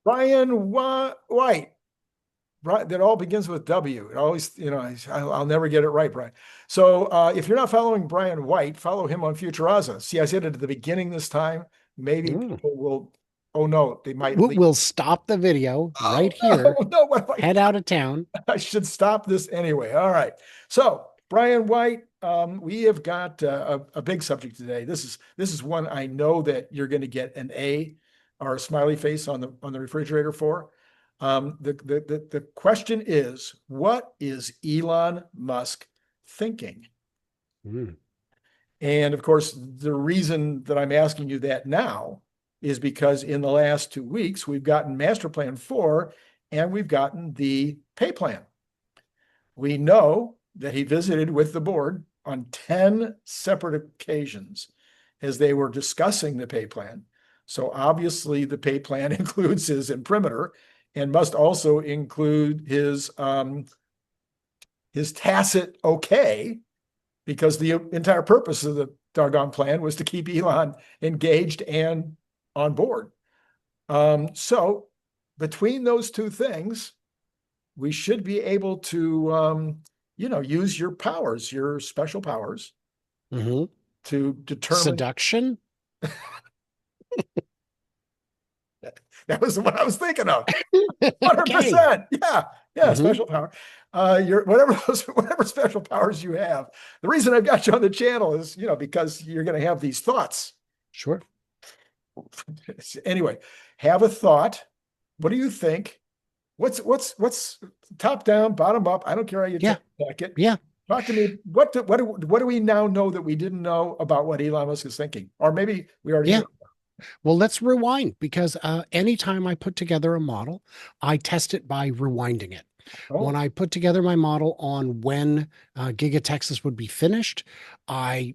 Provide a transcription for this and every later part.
Brian White. That all begins with W. It always, I'll never get it right, Brian. So if you're not following Brian White, follow him on Futuraza. See, I said it at the beginning this time. Maybe Mm. people will, oh no, they might We'll, leave. we'll stop the video right Oh here, no, no, what have head out of town. I should stop this anyway. All right. So Brian White, we have got a big subject today. This is one I know that you're going to get an A or a smiley face on the refrigerator for. The question is, what is Elon Musk thinking? Mm. And of course, the reason that I'm asking you that now is because in the last 2 weeks, we've gotten Master Plan 4 and we've gotten the pay plan. We know that he visited with the board on 10 separate occasions as they were discussing the pay plan. So obviously the pay plan includes his imprimatur and must also include his tacit okay, because the entire purpose of the doggone plan was to keep Elon engaged and on board. So between those two things, we should be able to, use your powers, your special powers, Hmm. to determine. Seduction. That was what I was thinking of. Okay. 100%. Yeah. Yeah. Hmm. Special power. Your whatever special powers you have. The reason I've got you on the channel is, because you're going to have these thoughts. Sure. Anyway, have a thought. What do you think? What's top down, bottom up? I don't care how you Yeah. attack it. Yeah. Talk to me. What do we now know that we didn't know about what Elon Musk is thinking? Or maybe we already Yeah. knew. Well, let's rewind because anytime I put together a model, I test it by rewinding it. When Oh, I put together my model on when Giga Texas would be finished, I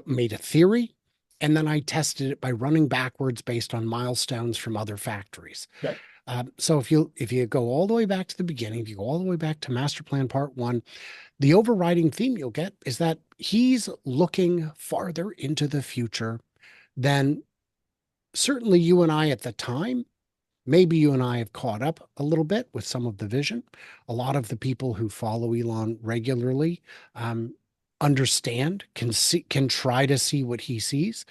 made a theory and then I tested it by running backwards based on milestones from other factories. okay. So if you go all the way back to the beginning, if you go all the way back to Master Plan Part 1, the overriding theme you'll get is that he's looking farther into the future than certainly you and I at the time. Maybe you and I have caught up a little bit with some of the vision. A lot of the people who follow Elon regularly understand, can try to see what he sees.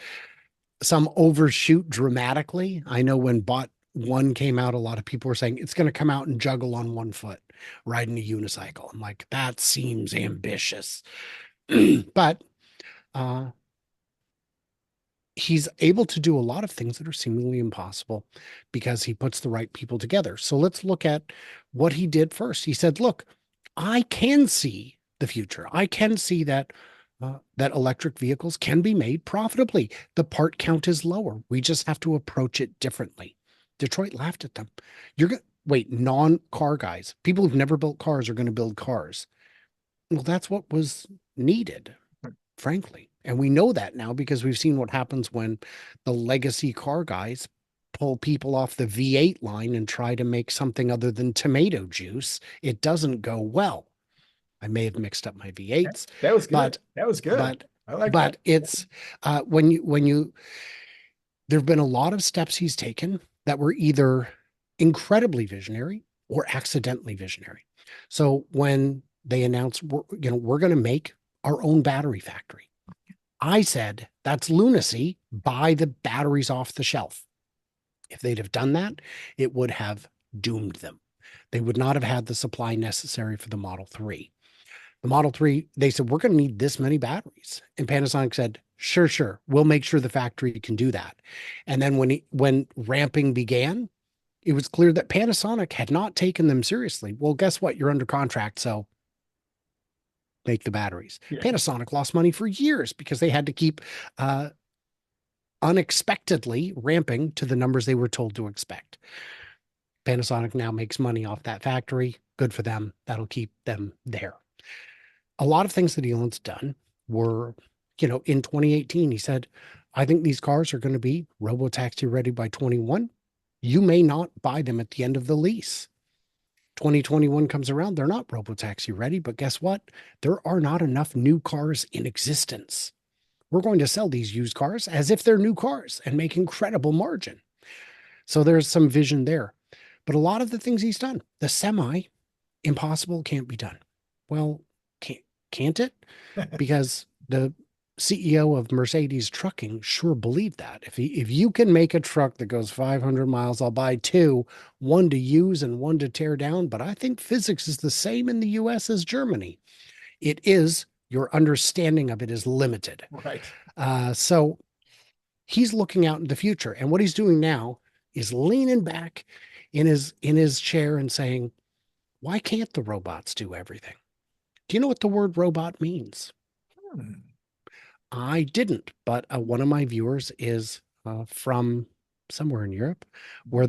Some overshoot dramatically. I know when Bot One came out, a lot of people were saying it's going to come out and juggle on one foot, riding a unicycle. I'm like, that seems ambitious. But uh, he's able to do a lot of things that are seemingly impossible because he puts the right people together. So let's look at what he did first. He said, look, I can see the future. I can see that that electric vehicles can be made profitably. The part count is lower. We just have to approach it differently. Detroit laughed at them. You're going wait, non-car guys, people who've never built cars are going to build cars. Well, that's what was needed, frankly. And we know that now because we've seen what happens when the legacy car guys pull people off the V8 line and try to make something other than tomato juice. It doesn't go well. I may have mixed up my V8s, That was good. but That was good. but I like that. but it's when you there have been a lot of steps he's taken that were either incredibly visionary or accidentally visionary. So when they announced we're going to make our own battery factory, I said that's lunacy. Buy the batteries off the shelf. If they'd have done that, it would have doomed them. They would not have had the supply necessary for the Model 3. The Model 3, they said, we're going to need this many batteries. And Panasonic said, sure, sure. We'll make sure the factory can do that. And then when ramping began, it was clear that Panasonic had not taken them seriously. Well, guess what? You're under contract, so make the batteries. Yeah. Panasonic lost money for years because they had to keep unexpectedly ramping to the numbers they were told to expect. Panasonic now makes money off that factory. Good for them. That'll keep them there. A lot of things that Elon's done were, in 2018, he said, I think these cars are going to be robotaxi ready by 21. You may not buy them at the end of the lease. 2021 comes around, they're not robotaxi ready, but guess what? There are not enough new cars in existence. We're going to sell these used cars as if they're new cars and make incredible margin. So there's some vision there. But a lot of the things he's done, the semi, impossible, can't be done. Well, can't it? Because the CEO of Mercedes Trucking sure believed that. If you can make a truck that goes 500 miles, I'll buy two, one to use and one to tear down. But I think physics is the same in the US as Germany. It is, your understanding of it is limited. Right. So he's looking out in the future. And what he's doing now is leaning back in his chair and saying, why can't the robots do everything? Do you know what the word robot means? Hmm. I didn't, but one of my viewers is from somewhere in Europe, where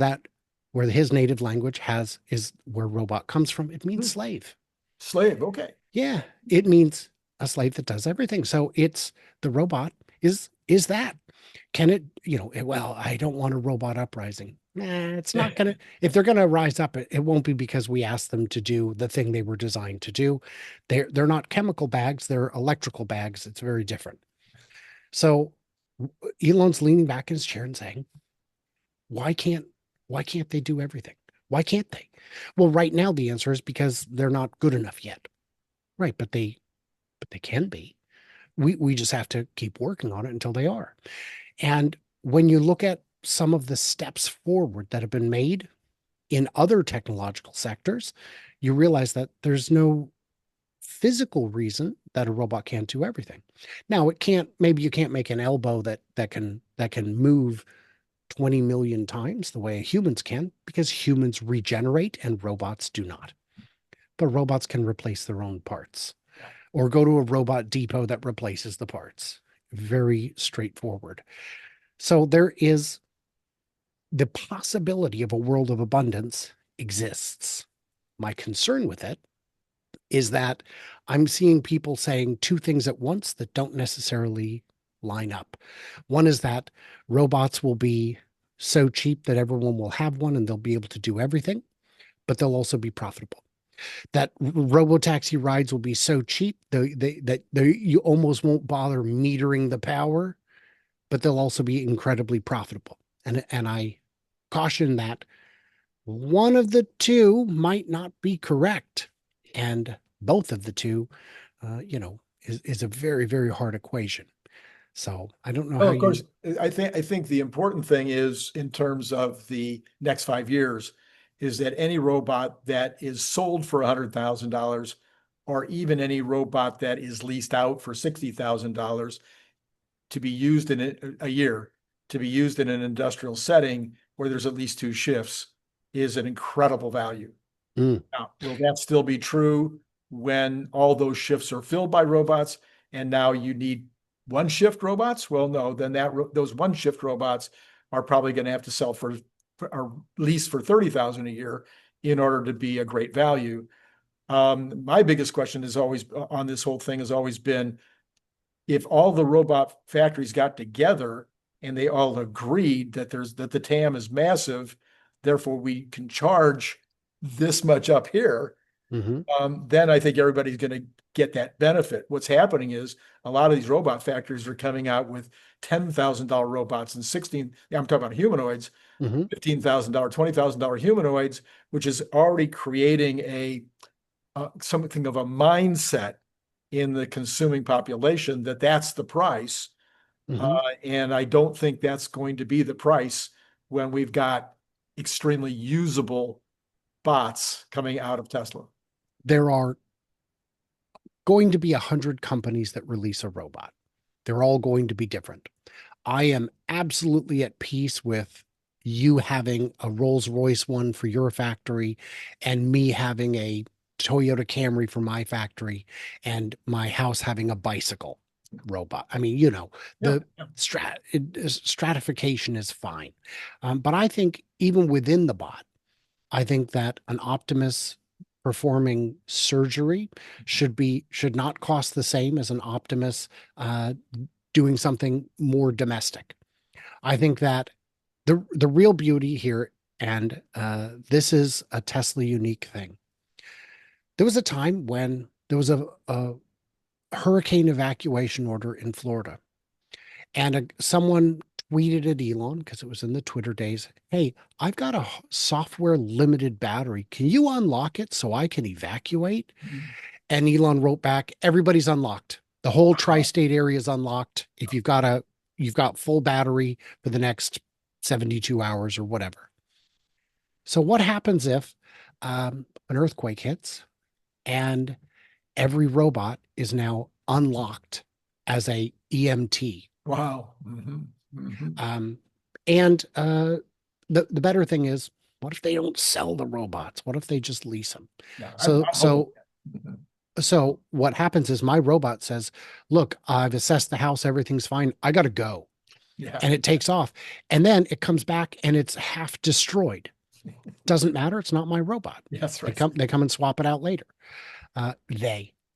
his native language is where robot comes from. It means Hmm. slave. Slave. Okay. Yeah, it means a slave that does everything. So it's the robot is that. Can it, well, I don't want a robot uprising. Nah, it's not gonna, if they're gonna rise up, it won't be because we asked them to do the thing they were designed to do. They're not chemical bags, they're electrical bags. It's very different. So Elon's leaning back in his chair and saying, why can't why can't they do everything? Why can't they? Well, right now the answer is because they're not good enough yet. Right, but they can be. We just have to keep working on it until they are. And when you look at some of the steps forward that have been made in other technological sectors, you realize that there's no physical reason that a robot can't do everything. Now, maybe you can't make an elbow that can move 20 million times the way humans can, because humans regenerate and robots do not. But robots can replace their own parts or go to a robot depot that replaces the parts. Very straightforward. So there is the possibility of a world of abundance exists. My concern with it is that I'm seeing people saying two things at once that don't necessarily line up. One is that robots will be so cheap that everyone will have one and they'll be able to do everything, but they'll also be profitable. That robotaxi rides will be so cheap that you almost won't bother metering the power, but they'll also be incredibly profitable. And I caution that one of the two might not be correct, and both of the two, is a very, very hard equation. So I don't know Well, how of you. course, I think the important thing is in terms of the next 5 years is that any robot that is sold for $100,000 or even any robot that is leased out for $60,000 to be used in a year, to be used in an industrial setting where there's at least two shifts is an incredible value. Mm, Now, will that still be true when all those shifts are filled by robots and now you need one shift robots? Well, no, then those one shift robots are probably going to have to sell for or lease for 30,000 a year in order to be a great value. My biggest question is always on this whole thing has always been if all the robot factories got together and they all agreed that the TAM is massive, therefore we can charge this much up here, mhm, then I think everybody's going to get that benefit. What's happening is a lot of these robot factories are coming out with $10,000 robots and I'm talking about humanoids, mhm. $15,000, $20,000 humanoids, which is already creating something of a mindset in the consuming population that that's the price. Mhm. And I don't think that's going to be the price when we've got extremely usable bots coming out of Tesla. There are going to be 100 companies that release a robot. They're all going to be different. I am absolutely at peace with you having a Rolls-Royce one for your factory and me having a Toyota Camry for my factory and my house having a bicycle robot. I mean, Yeah, the yeah. stratification is fine. But I think even within the bot, I think that an Optimus performing surgery should not cost the same as an Optimus doing something more domestic. I think that the real beauty here, and this is a Tesla unique thing. There was a time when there was a hurricane evacuation order in Florida, and someone tweeted at Elon because it was in the Twitter days. Hey, I've got a software limited battery. Can you unlock it so I can evacuate? And Elon wrote back, everybody's unlocked. The whole tri-state area is unlocked. If you've got full battery for the next 72 hours or whatever. So what happens if an earthquake hits and every robot is now unlocked as a EMT? Wow. And the better thing is, what if they don't sell the robots? What if they just lease them? Yeah, So what happens is my robot says, look, I've assessed the house, everything's fine. I got to go. Yeah. And it takes off. And then it comes back and it's half destroyed. Doesn't matter. It's not my robot. That's right. They come and swap it out later.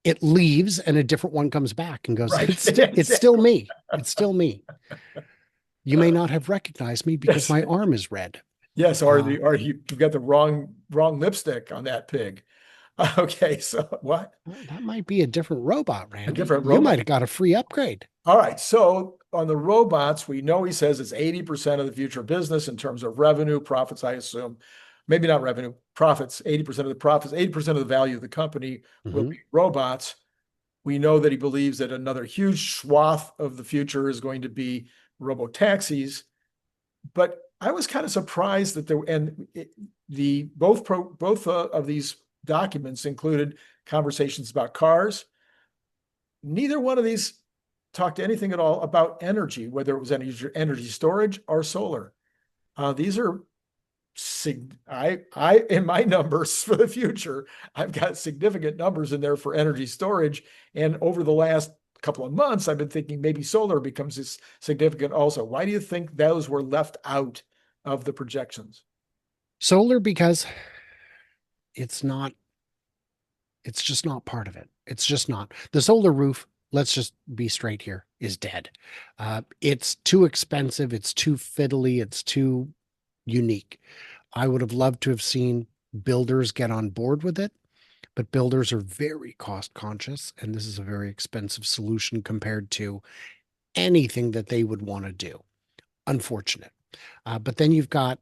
It leaves and a different one comes back and goes, Right. it's still me. It's still me. You may not have recognized me because my arm is red. Yes, or you've got the wrong lipstick on that pig. Okay, so what? That might be a different robot, Randy. A different robot. You might have got a free upgrade. All right, so on the robots, we know he says it's 80% of the future business in terms of revenue, profits, I assume. Maybe not revenue, profits, 80% of the profits, 80% of the value of the company will be robots. We know that he believes that another huge swath of the future is going to be robo-taxis. But I was kind of surprised that both of these documents included conversations about cars. Neither one of these talked anything at all about energy, whether it was energy storage or solar. These are in my numbers for the future, I've got significant numbers in there for energy storage. And over the last couple of months, I've been thinking maybe solar becomes significant also. Why do you think those were left out of the projections? Solar, because it's just not part of it. It's just not. The solar roof, let's just be straight here, is dead. It's too expensive. It's too fiddly. It's too unique. I would have loved to have seen builders get on board with it, but builders are very cost conscious, and this is a very expensive solution compared to anything that they would want to do. Unfortunate. But then you've got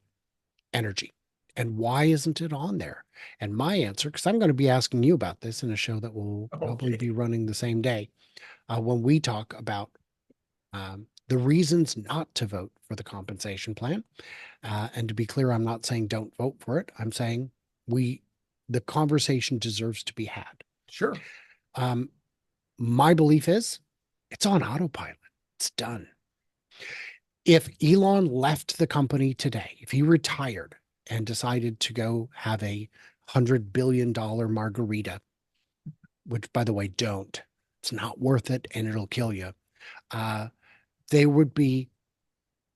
energy. And why isn't it on there? And my answer, because I'm going to be asking you about this in a show that will probably be running the same day, when we talk about the reasons not to vote for the compensation plan. And to be clear, I'm not saying don't vote for it. I'm saying the conversation deserves to be had. Sure. My belief is it's on autopilot. It's done. If Elon left the company today, if he retired and decided to go have a $100 billion margarita, which, by the way, don't. It's not worth it, and it'll kill you. They would be,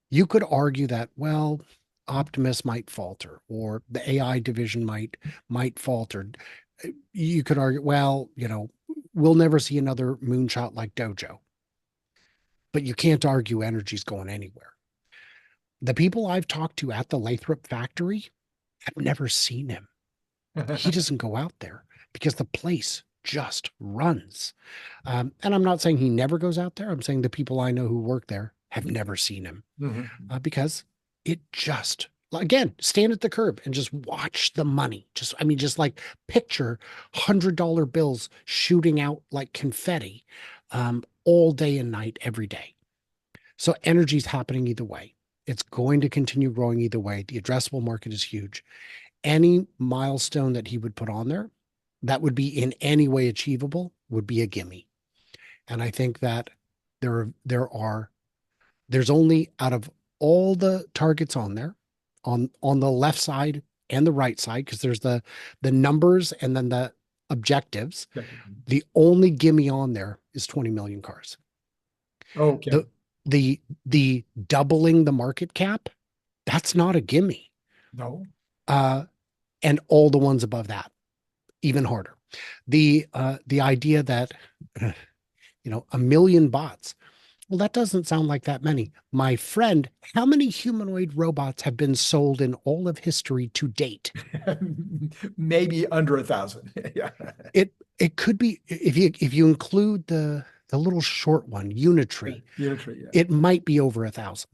you could argue that, well, Optimus might falter, or the AI division might falter. You could argue, well, we'll never see another moonshot like Dojo. But you can't argue energy's going anywhere. The people I've talked to at the Lathrop factory have never seen him. He doesn't go out there because the place just runs. And I'm not saying he never goes out there. I'm saying the people I know who work there have never seen him because it just, again, stand at the curb and just watch the money. Just like picture $100 bills shooting out like confetti all day and night, every day. So energy's happening either way. It's going to continue growing either way. The addressable market is huge. Any milestone that he would put on there that would be in any way achievable would be a gimme. And I think that there's only, out of all the targets on there, on the left side and the right side, because there's the numbers and then the objectives, the only gimme on there is 20 million cars. Okay. The doubling the market cap, that's not a gimme. No. And all the ones above that, even harder. The idea that, 1 million bots, well, that doesn't sound like that many. My friend, how many humanoid robots have been sold in all of history to date? Maybe under 1,000. Yeah. It could be, if you include the little short one, Unitree. Yeah. It might be over 1,000.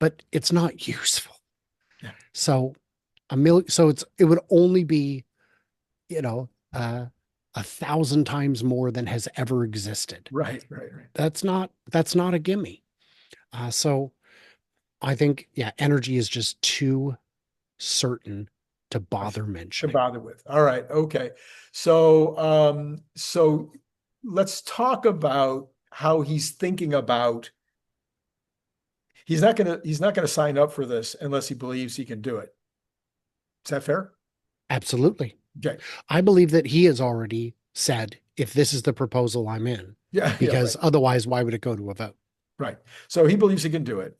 but it's not useful. Yeah. So it would only be, you know, 1,000 times more than has ever existed. Right. That's not a gimme. So I think, yeah, energy is just too certain to bother To mentioning. bother with. All right. Okay. So let's talk about how he's thinking about. He's not gonna sign up for this unless he believes he can do it. Is that fair? Absolutely. Okay. I believe that he has already said, if this is the proposal, I'm in, Yeah. Yeah. because otherwise, why would it go to a vote? Right. So he believes he can do it.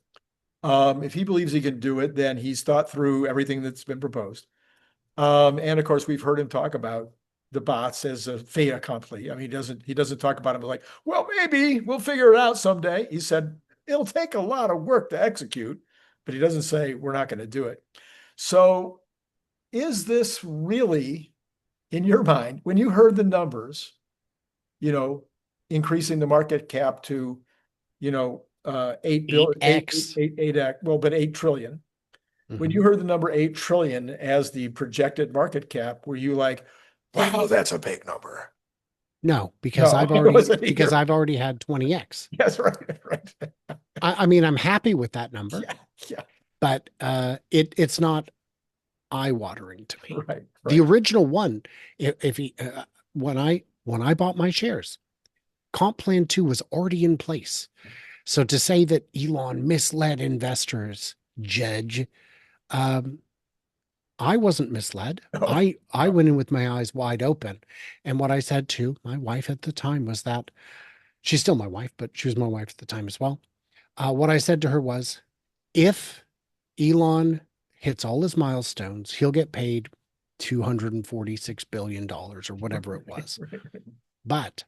If he believes he can do it, then he's thought through everything that's been proposed. And of course, we've heard him talk about the bots as a fait accompli. I mean, he doesn't talk about them like, well, maybe we'll figure it out someday. He said it'll take a lot of work to execute, but he doesn't say we're not going to do it. So is this really, in your mind, when you heard the numbers, increasing the market cap to, 8 billion, 8x. 8x, well, but 8 trillion. When Mhm. you heard the number 8 trillion as the projected market cap, were you like, wow, that's a big number? No, because No, it wasn't either. I've already had 20x. Yes, right. I mean, I'm happy with that number, Yeah, but it's not eye-watering to me. right. The original one, if he when I bought my shares, Comp Plan 2 was already in place. So to say that Elon misled investors, Judge, I wasn't misled. No, I no. went in with my eyes wide open. And what I said to my wife at the time was that she's still my wife, but she was my wife at the time as well. What I said to her was, if Elon hits all his milestones, he'll get paid $246 billion or whatever it was. But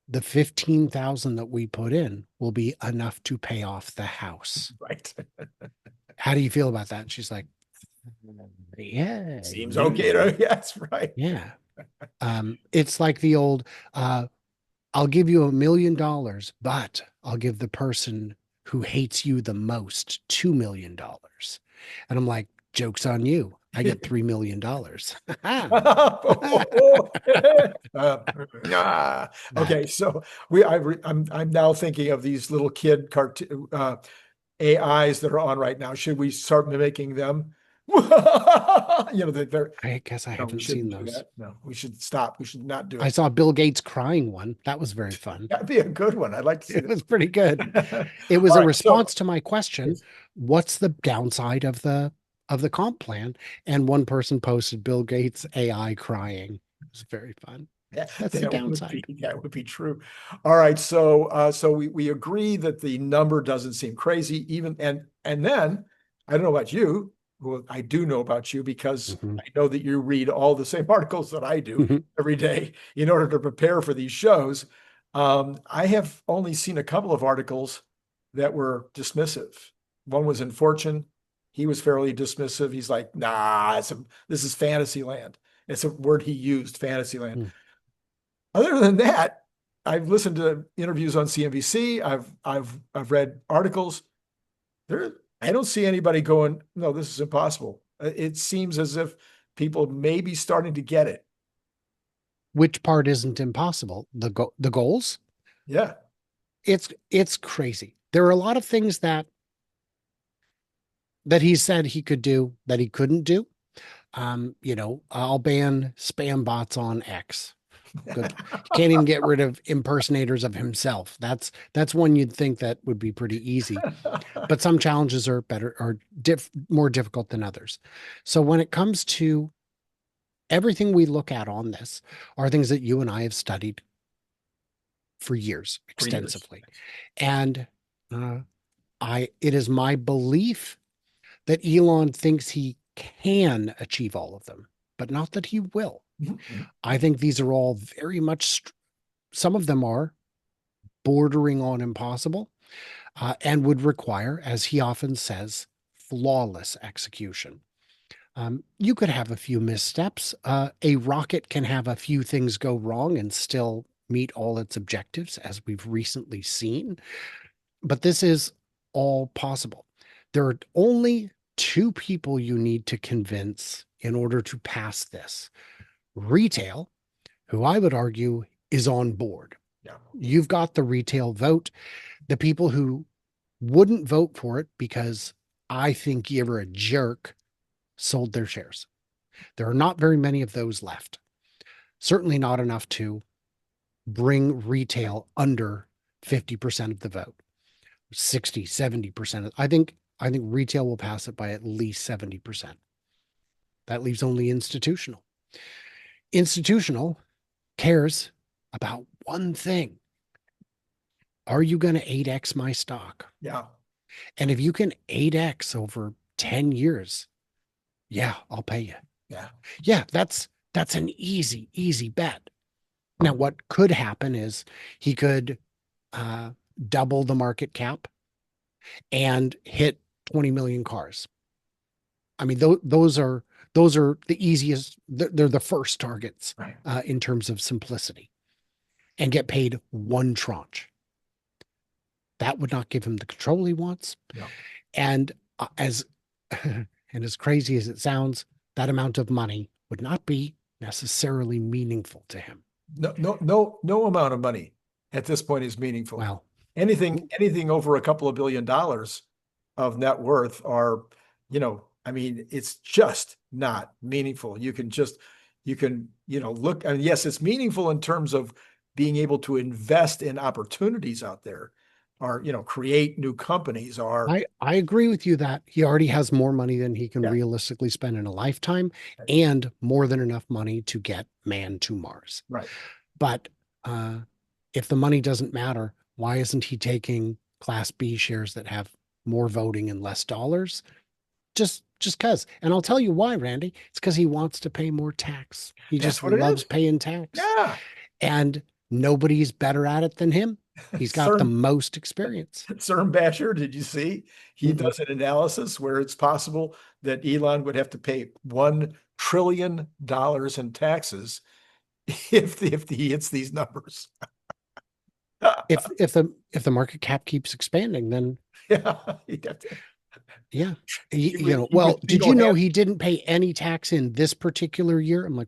the 15,000 that we put in will be enough to pay off the house. Right. How do you feel about that? And she's like, yeah. Seems okay. Yes, right. Yeah. It's like the old, I'll give you $1 million, but I'll give the person who hates you the most $2 million. And I'm like, joke's on you. I get $3 million. Okay, so I'm now thinking of these little kid cartoon AIs that are on right now. Should we start mimicking them? They're. I guess I No, we haven't seen shouldn't do those. that. No, we should stop. We should not do I it. saw Bill Gates crying one. That was very fun. That'd be a good one. I'd like to see It was pretty good. that. It was All a right, so response to my question, what's the downside of the comp plan? And one person posted Bill Gates AI crying. It was very fun. That's the downside. That would be true. All right, so we agree that the number doesn't seem crazy, even and then I don't know about you. Well, I do know about you because Mhm. I know that you read all the same articles that I do Mhm. every day in order to prepare for these shows. I have only seen a couple of articles that were dismissive. One was in Fortune. He was fairly dismissive. He's like, nah, this is fantasy land. It's a word he used, fantasy land. Mm. Other than that, I've listened to interviews on CNBC. I've read articles. I don't see anybody going, no, this is impossible. It seems as if people may be starting to get it. Which part isn't impossible? The goals? Yeah. It's crazy. There are a lot of things that he said he could do that he couldn't do. I'll ban spam bots on X. Good. Can't even get rid of impersonators of himself. That's one you'd think that would be pretty easy. But some challenges are more difficult than others. So when it comes to everything we look at on this are things that you and I have studied for years extensively. And it is my belief that Elon thinks he can achieve all of them, but not that he will. I think these are all very much, some of them are bordering on impossible and would require, as he often says, flawless execution. You could have a few missteps. A rocket can have a few things go wrong and still meet all its objectives, as we've recently seen. But this is all possible. There are only two people you need to convince in order to pass this. Retail, who I would argue is on board. Yeah. You've got the retail vote. The people who wouldn't vote for it because I think you're a jerk sold their shares. There are not very many of those left. Certainly not enough to bring retail under 50% of the vote. 60, 70%. I think retail will pass it by at least 70%. That leaves only institutional. Institutional cares about one thing. Are you going to 8x my stock? Yeah. And if you can 8x over 10 years, yeah, I'll pay you. Yeah. Yeah, that's an easy bet. Now, what could happen is he could double the market cap and hit 20 million cars. I mean, those are the easiest. They're the first targets Right. In terms of simplicity, and get paid one tranche. That would not give him the control he wants. Yeah. And as crazy as it sounds, that amount of money would not be necessarily meaningful to him. No amount of money at this point is meaningful. Well, anything over a couple of $1 billion of net worth are, I mean, it's just not meaningful. You can, look, and yes, it's meaningful in terms of being able to invest in opportunities out there, or, create new companies, or I agree with you that he already has more money than he can realistically spend in a lifetime, and more than enough money to get man to Mars. Right. But if the money doesn't matter, why isn't he taking Class B shares that have more voting and less dollars? Just because. And I'll tell you why, Randy. It's because he wants to pay more tax. He just loves paying tax. Yeah. And nobody's better at it than him. He's got the most experience. CERN Basher, did you see? He does an analysis where it's possible that Elon would have to pay $1 trillion in taxes if he hits these numbers. If the market cap keeps expanding, then yeah, he'd have to. Yeah. Did you know he didn't pay any tax in this particular year? I'm like,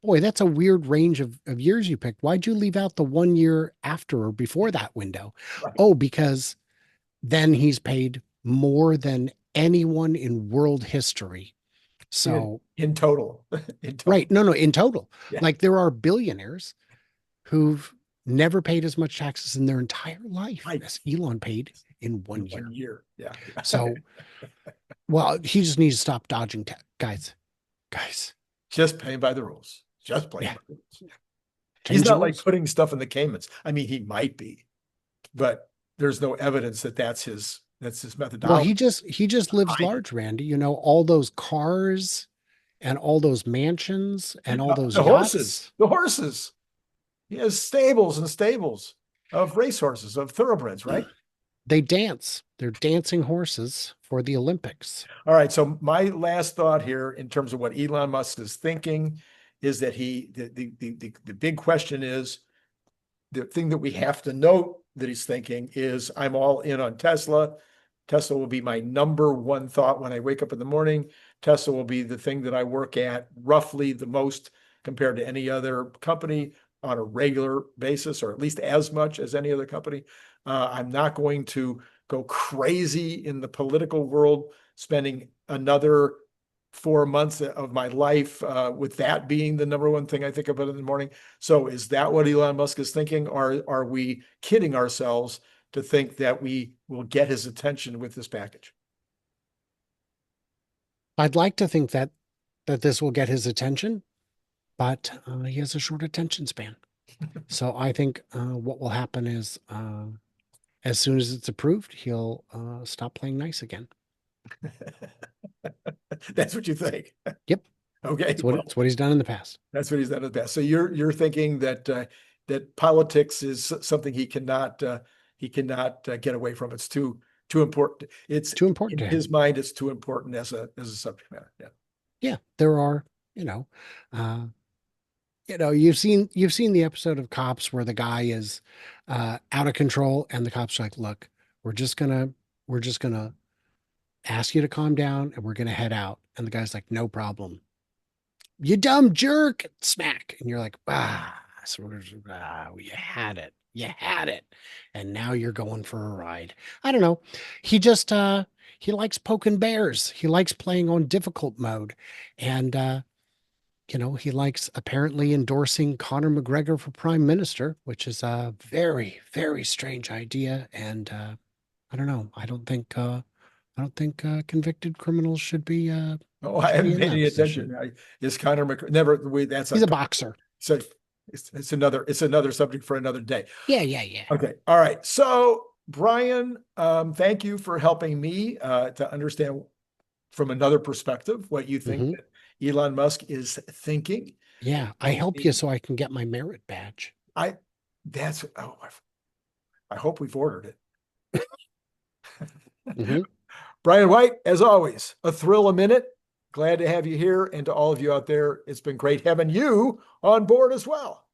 boy, that's a weird range of years you picked. Why'd you leave out the 1 year after or before that window? Right. Oh, because then he's paid more than anyone in world history. So in total. Right. No, in total. Yeah. Like there are billionaires who've never paid as much taxes in their entire life as Elon paid in 1 year. 1 year. Yeah. So, well, he just needs to stop dodging guys. Just playing by the rules. Just playing by the rules. He's not like putting stuff in the Caymans. I mean, he might be, but there's no evidence that that's his methodology. Well, he just lives large, Randy. All those cars and all those mansions and all those yachts. The horses. He has stables and stables of racehorses, of thoroughbreds, right? They dance. They're dancing horses for the Olympics. All right. So my last thought here in terms of what Elon Musk is thinking is that the big question is, the thing that we have to note that he's thinking is, I'm all in on Tesla. Tesla will be my number one thought when I wake up in the morning. Tesla will be the thing that I work at roughly the most compared to any other company on a regular basis, or at least as much as any other company. I'm not going to go crazy in the political world, spending another 4 months of my life with that being the number one thing I think about in the morning. So is that what Elon Musk is thinking? Or are we kidding ourselves to think that we will get his attention with this package? I'd like to think that this will get his attention, but he has a short attention span. So I think what will happen is as soon as it's approved, he'll stop playing nice again. That's what you think? Yep. Okay. It's what he's done in the past. That's what he's done in the past. So you're thinking that politics is something he cannot get away from. It's too important. It's too important in his mind. It's too important as a subject matter. Yeah. Yeah. There are, you've seen the episode of Cops where the guy is out of control and the cops are like, look, we're just gonna we're just going to ask you to calm down and we're going to head out. And the guy's like, no problem. You dumb jerk, smack. And you're like, you had it. You had it. And now you're going for a ride. I don't know. He just, he likes poking bears. He likes playing on difficult mode. And, he likes apparently endorsing Conor McGregor for prime minister, which is a very, very strange idea. And, I don't know. I don't think convicted criminals should be, Oh, I should be haven't in paid that any position. attention. Is Conor McGregor never? That's He's a boxer. So it's another subject for another day. Yeah. Okay. All right. So Brian, thank you for helping me to understand from another perspective what you think Mhm. that Elon Musk is thinking. Yeah, I help you so I can get my merit badge. I hope we've ordered it. Mhm. Brian White, as always, a thrill a minute. Glad to have you here. And to all of you out there, it's been great having you on board as well.